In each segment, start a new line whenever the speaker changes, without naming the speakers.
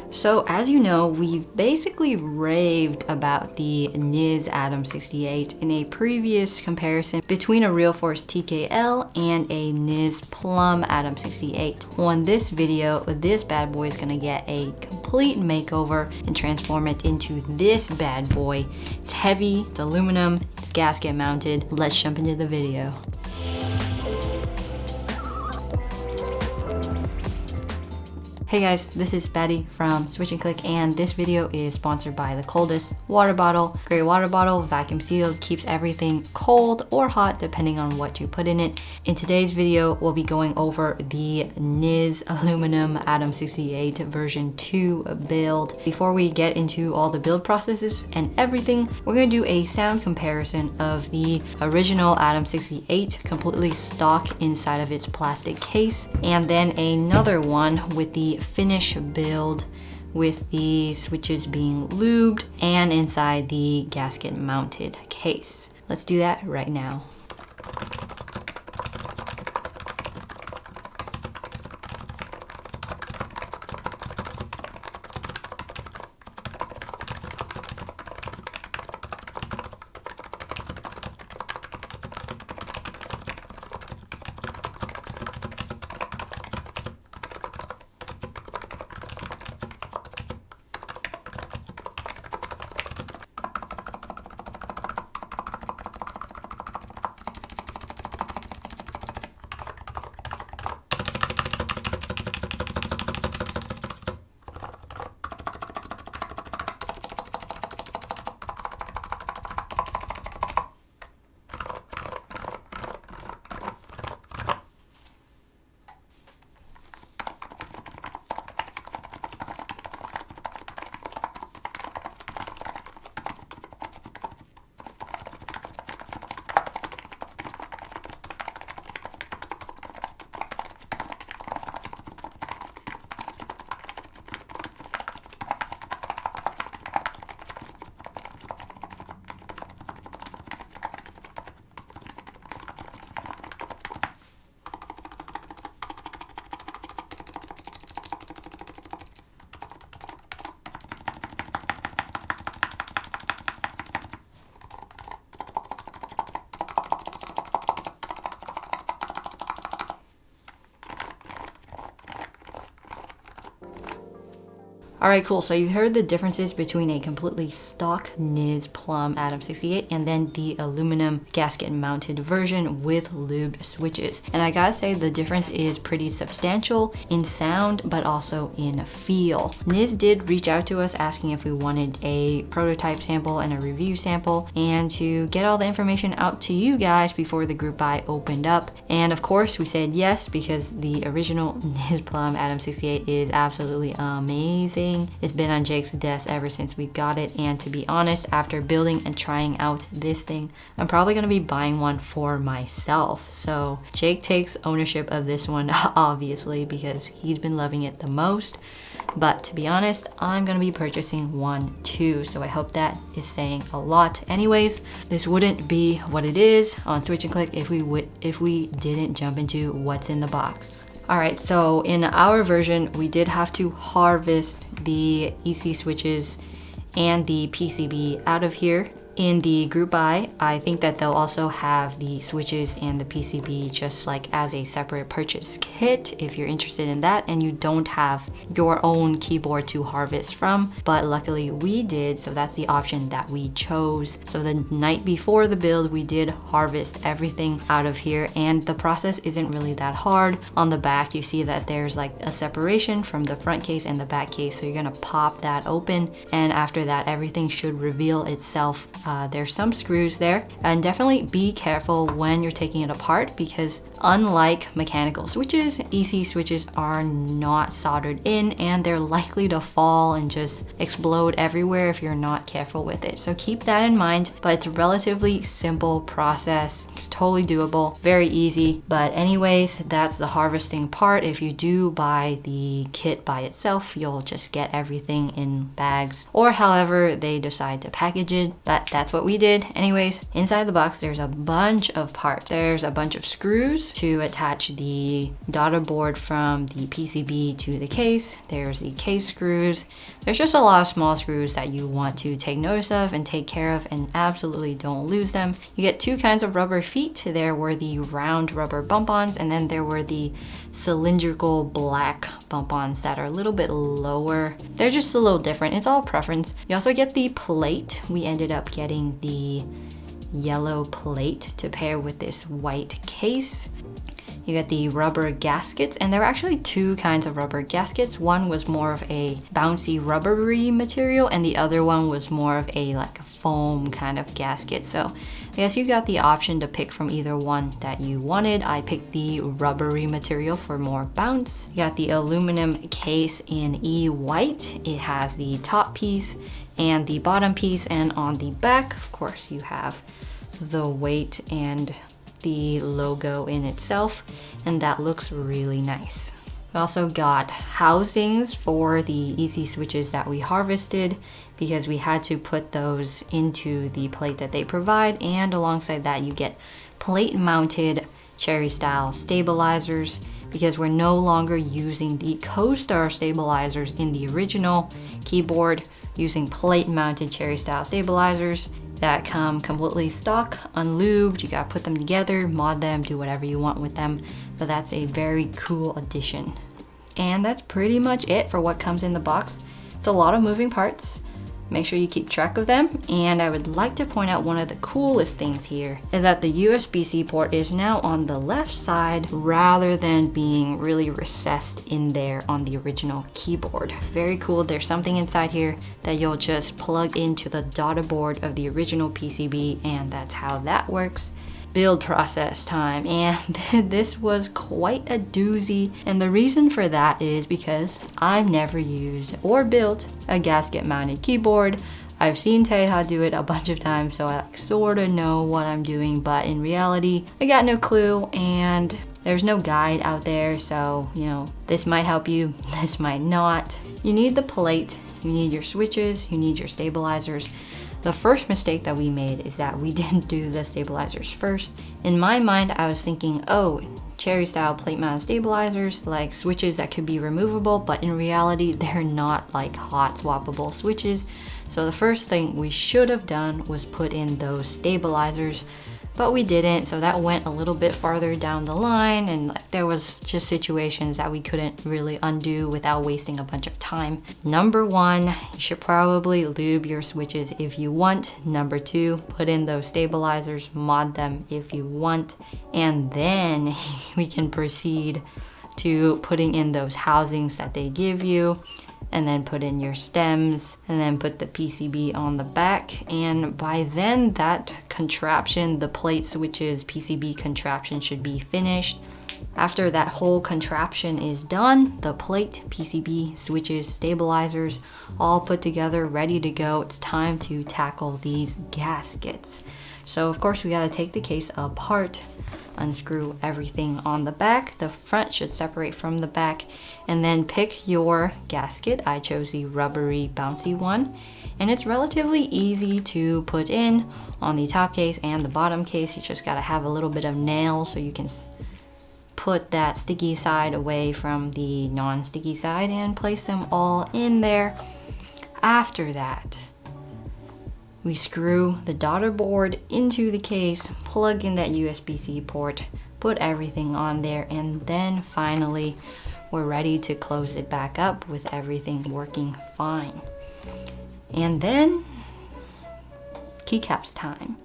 So as you know, we've basically raved about the Niz Atom68 in a previous comparison between a Real Force TKL and a Niz Plum Atom68. On this video, this bad boy is gonna get a complete makeover and transform it into this bad boy. It's heavy, it's aluminum, it's gasket mounted. Let's jump into the video. Hey guys, this is Betty from Switch and Click, and this video is sponsored by the coldest water bottle. Great water bottle, vacuum sealed, keeps everything cold or hot depending on what you put in it. In today's video, we'll be going over the Niz Aluminum Atom68 version 2 build. Before we get into all the build processes and everything, we're going to do a sound comparison of the original Atom68 completely stock inside of its plastic case, and then another one with the finish build with the switches being lubed and inside the gasket mounted case. Let's do that right now. Alright, cool. So you heard the differences between a completely stock Niz Plum Atom68 and then the aluminum gasket mounted version with lubed switches. And I gotta say the difference is pretty substantial in sound, but also in feel. Niz did reach out to us asking if we wanted a prototype sample and a review sample, and to get all the information out to you guys before the group buy opened up. And of course we said yes, because the original Niz Plum Atom68 is absolutely amazing. It's been on Jake's desk ever since we got it, and to be honest, after building and trying out this thing, I'm probably going to be buying one for myself. So Jake takes ownership of this one obviously, because he's been loving it the most, but to be honest, I'm going to be purchasing one too, so I hope that is saying a lot. Anyways, this wouldn't be what it is on Switch and Click if we didn't jump into what's in the box. Alright, so in our version, we did have to harvest the EC switches and the PCB out of here. In the group buy, I think that they'll also have the switches and the PCB just like as a separate purchase kit if you're interested in that and you don't have your own keyboard to harvest from. But luckily we did, so that's the option that we chose. So the night before the build, we did harvest everything out of here, and the process isn't really that hard. On the back, you see that there's like a separation from the front case and the back case, so you're gonna pop that open, and after that everything should reveal itself. There's some screws there, and definitely be careful when you're taking it apart, because unlike mechanical switches, EC switches are not soldered in and they're likely to fall and just explode everywhere if you're not careful with it. So keep that in mind, but it's a relatively simple process. It's totally doable, very easy. But anyways, that's the harvesting part. If you do buy the kit by itself, you'll just get everything in bags or however they decide to package it. But that's what we did. Anyways, inside the box, there's a bunch of parts. There's a bunch of screws to attach the daughter board from the PCB to the case. There's the case screws. There's just a lot of small screws that you want to take notice of and take care of, and absolutely don't lose them. You get two kinds of rubber feet. There were the round rubber bump-ons, and then there were the cylindrical black bump-ons that are a little bit lower. They're just a little different. It's all preference. You also get the plate. We ended up getting the yellow plate to pair with this white case. You get the rubber gaskets, and there were actually two kinds of rubber gaskets. One was more of a bouncy rubbery material, and the other one was more of a like foam kind of gasket. So I guess you got the option to pick from either one that you wanted. I picked the rubbery material for more bounce. You got the aluminum case in E white. It has the top piece and the bottom piece, and on the back, of course, you have the weight and the logo in itself, and that looks really nice. We also got housings for the EC switches that we harvested, because we had to put those into the plate that they provide, and alongside that you get plate mounted cherry style stabilizers, because we're no longer using the Co-Star stabilizers in the original keyboard, using plate mounted cherry style stabilizers that come completely stock, unlubed. You gotta put them together, mod them, do whatever you want with them, but that's a very cool addition. And that's pretty much it for what comes in the box. It's a lot of moving parts. Make sure you keep track of them. And I would like to point out one of the coolest things here is that the USB-C port is now on the left side rather than being really recessed in there on the original keyboard. Very cool. There's something inside here that you'll just plug into the daughter board of the original PCB, and that's how that works. Build process time, and this was quite a doozy, and the reason for that is because I've never used or built a gasket mounted keyboard. I've seen Teja do it a bunch of times, so I sort of know what I'm doing, but in reality I got no clue, and there's no guide out there, so you know, this might help you, this might not. You need the plate, you need your switches, you need your stabilizers. The first mistake that we made is that we didn't do the stabilizers first. In my mind, I was thinking, oh, cherry style plate mounted stabilizers, like switches that could be removable, but in reality, they're not like hot swappable switches. So the first thing we should have done was put in those stabilizers, but we didn't, so that went a little bit farther down the line, and there was just situations that we couldn't really undo without wasting a bunch of time. Number one, you should probably lube your switches if you want. Number two, put in those stabilizers, mod them if you want, and then we can proceed to putting in those housings that they give you, and then put in your stems, and then put the PCB on the back. And by then that contraption, the plate switches PCB contraption, should be finished. After that whole contraption is done, the plate, PCB, switches, stabilizers, all put together, ready to go, it's time to tackle these gaskets. So of course we gotta take the case apart, unscrew everything on the back. The front should separate from the back, and then pick your gasket. I chose the rubbery bouncy one, and it's relatively easy to put in on the top case and the bottom case. You just gotta have a little bit of nail so you can put that sticky side away from the non-sticky side and place them all in there. After that, we screw the daughter board into the case, plug in that USB-C port, put everything on there, and then finally we're ready to close it back up with everything working fine. And then keycaps time.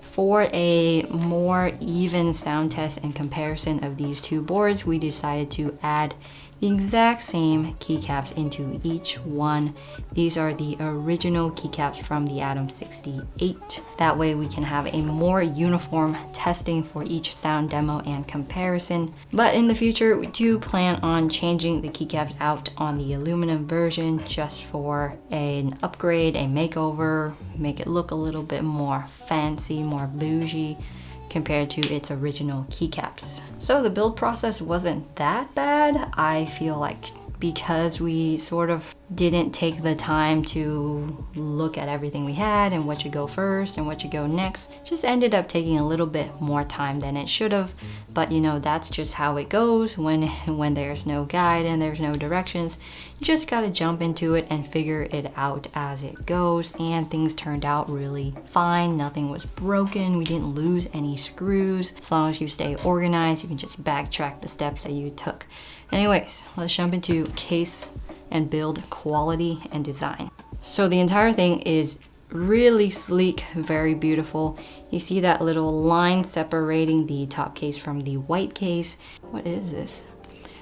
For a more even sound test and comparison of these two boards, we decided to add the exact same keycaps into each one. These are the original keycaps from the Atom68. That way we can have a more uniform testing for each sound demo and comparison. But in the future, we do plan on changing the keycaps out on the aluminum version just for an upgrade, a makeover, make it look a little bit more fancy, more bougie compared to its original keycaps. So the build process wasn't that bad. I feel like because we sort of didn't take the time to look at everything we had and what should go first and what should go next. Just ended up taking a little bit more time than it should have. But you know, that's just how it goes when there's no guide and there's no directions. You just gotta jump into it and figure it out as it goes. And things turned out really fine. Nothing was broken. We didn't lose any screws. As long as you stay organized, you can just backtrack the steps that you took. Anyways, let's jump into case and build quality and design. So the entire thing is really sleek, very beautiful. You see that little line separating the top case from the white case. What is this?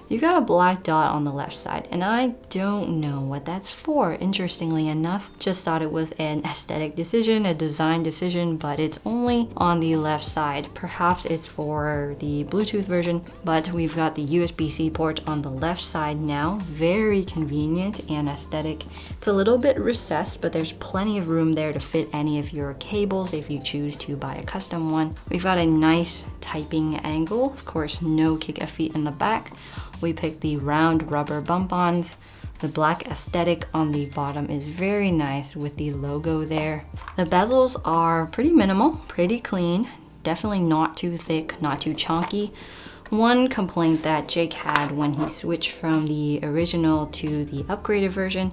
You've got a black dot on the left side, and I don't know what that's for, interestingly enough. Just thought it was an aesthetic decision, a design decision, but it's only on the left side. Perhaps it's for the Bluetooth version, but we've got the USB-C port on the left side now. Very convenient and aesthetic. It's a little bit recessed, but there's plenty of room there to fit any of your cables if you choose to buy a custom one. We've got a nice typing angle. Of course, no kick feet in the back. We picked the round rubber bump-ons. The black aesthetic on the bottom is very nice with the logo there. The bezels are pretty minimal, pretty clean, definitely not too thick, not too chunky. One complaint that Jake had when he switched from the original to the upgraded version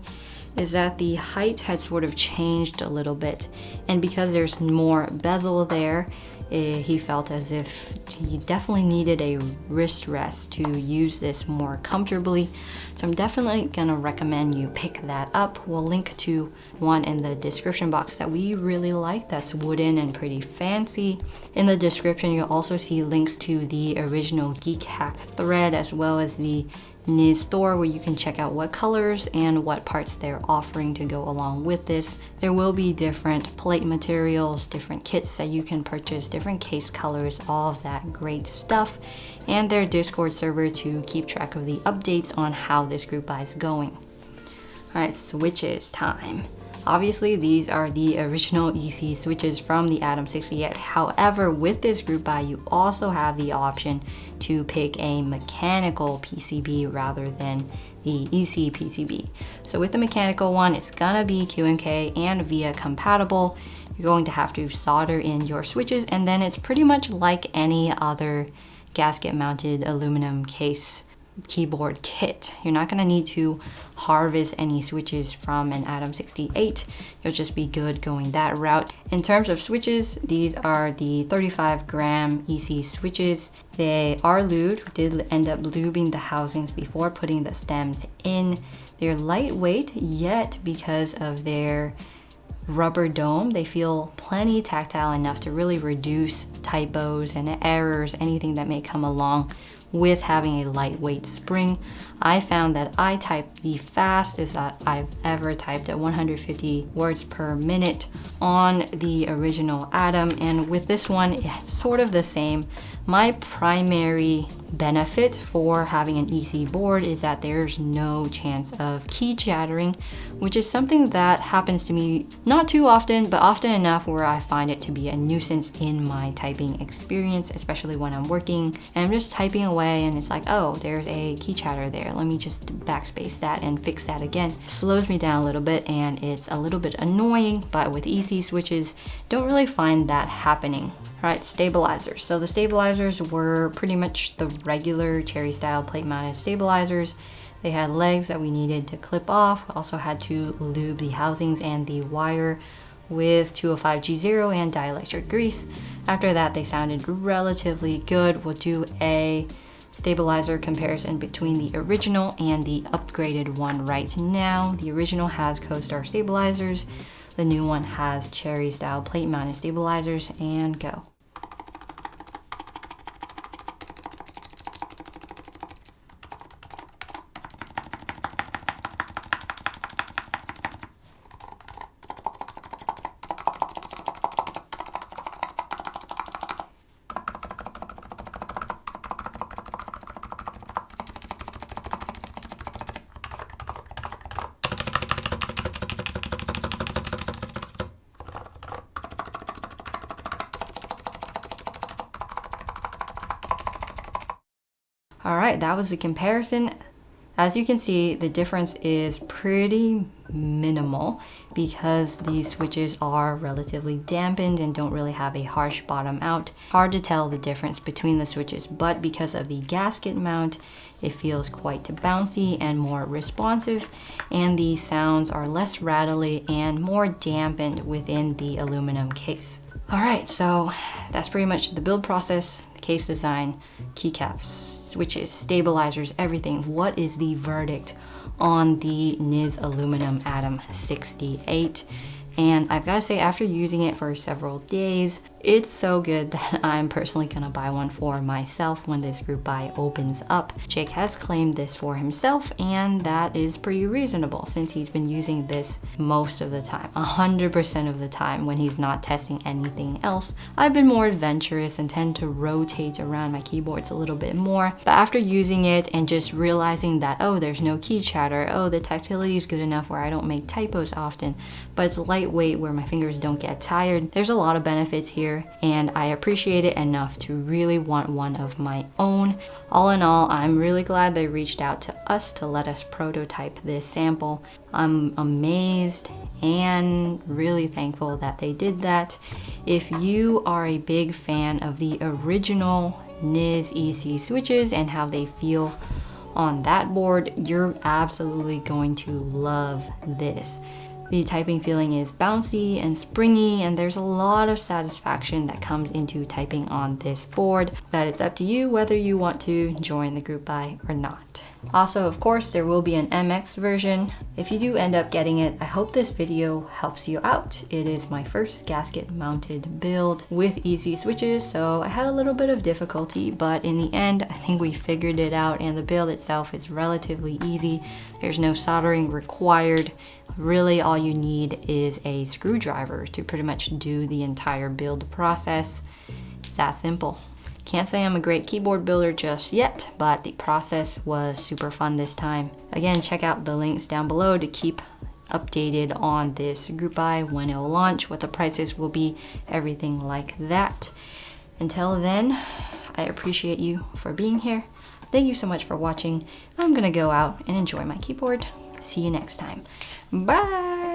is that the height had sort of changed a little bit. And because there's more bezel there, he felt as if he definitely needed a wrist rest to use this more comfortably. So I'm definitely gonna recommend you pick that up. We'll link to one in the description box that we really like, that's wooden and pretty fancy. In the description, you'll also see links to the original Keycap thread as well as the Niz store, where you can check out what colors and what parts they're offering to go along with this. There will be different plate materials, different kits that you can purchase, different case colors, all of that great stuff, and their Discord server to keep track of the updates on how this group buy is going. All right, switches time. Obviously, these are the original EC switches from the Atom68. However, with this group buy, you also have the option to pick a mechanical PCB rather than the EC PCB. So with the mechanical one, it's gonna be QMK and VIA compatible. You're going to have to solder in your switches, and then it's pretty much like any other gasket mounted aluminum case keyboard kit. You're not going to need to harvest any switches from an Atom68. You'll just be good going that route. In terms of switches, these are the 35-gram EC switches. They are lubed. We did end up lubing the housings before putting the stems in. They're lightweight, yet because of their rubber dome, they feel plenty tactile enough to really reduce typos and errors, anything that may come along with having a lightweight spring. I found that I type the fastest that I've ever typed at 150 words per minute on the original Atom, and with this one it's sort of the same. My primary benefit for having an EC board is that there's no chance of key chattering, which is something that happens to me not too often, but often enough where I find it to be a nuisance in my typing experience, especially when I'm working and I'm just typing away and it's like, oh, there's a key chatter there. Let me just backspace that and fix that again. Slows me down a little bit and it's a little bit annoying, but with EC switches, don't really find that happening. Alright, stabilizers. So the stabilizers were pretty much the regular cherry style plate mounted stabilizers. They had legs that we needed to clip off. We also had to lube the housings and the wire with 205G0 and dielectric grease. After that, they sounded relatively good. We'll do a stabilizer comparison between the original and the upgraded one right now. The original has co-star stabilizers. The new one has cherry style plate mounted stabilizers, and go. All right, that was the comparison. As you can see, the difference is pretty minimal because these switches are relatively dampened and don't really have a harsh bottom out. Hard to tell the difference between the switches, but because of the gasket mount, it feels quite bouncy and more responsive, and the sounds are less rattly and more dampened within the aluminum case. Alright, so that's pretty much the build process, case design, keycaps, switches, stabilizers, everything. What is the verdict on the Niz Aluminum Atom68? And I've got to say, after using it for several days, it's so good that I'm personally gonna buy one for myself when this group buy opens up. Jake has claimed this for himself, and that is pretty reasonable since he's been using this most of the time, 100% of the time when he's not testing anything else. I've been more adventurous and tend to rotate around my keyboards a little bit more, but after using it and just realizing that, oh, there's no key chatter, oh, the tactility is good enough where I don't make typos often, but it's lightweight where my fingers don't get tired. There's a lot of benefits here, and I appreciate it enough to really want one of my own. All in all, I'm really glad they reached out to us to let us prototype this sample. I'm amazed and really thankful that they did that. If you are a big fan of the original Niz EC switches and how they feel on that board, you're absolutely going to love this. The typing feeling is bouncy and springy, and there's a lot of satisfaction that comes into typing on this board, that it's up to you whether you want to join the group buy or not. Also, of course, there will be an MX version. If you do end up getting it, I hope this video helps you out. It is my first gasket mounted build with easy switches, so I had a little bit of difficulty, but in the end, I think we figured it out, and the build itself is relatively easy. There's no soldering required. Really, all you need is a screwdriver to pretty much do the entire build process. It's that simple. Can't say I'm a great keyboard builder just yet, but the process was super fun this time. Again, check out the links down below to keep updated on this group buy, when it will launch, what the prices will be, everything like that. Until then, I appreciate you for being here. Thank you so much for watching. I'm gonna go out and enjoy my keyboard. See you next time. Bye!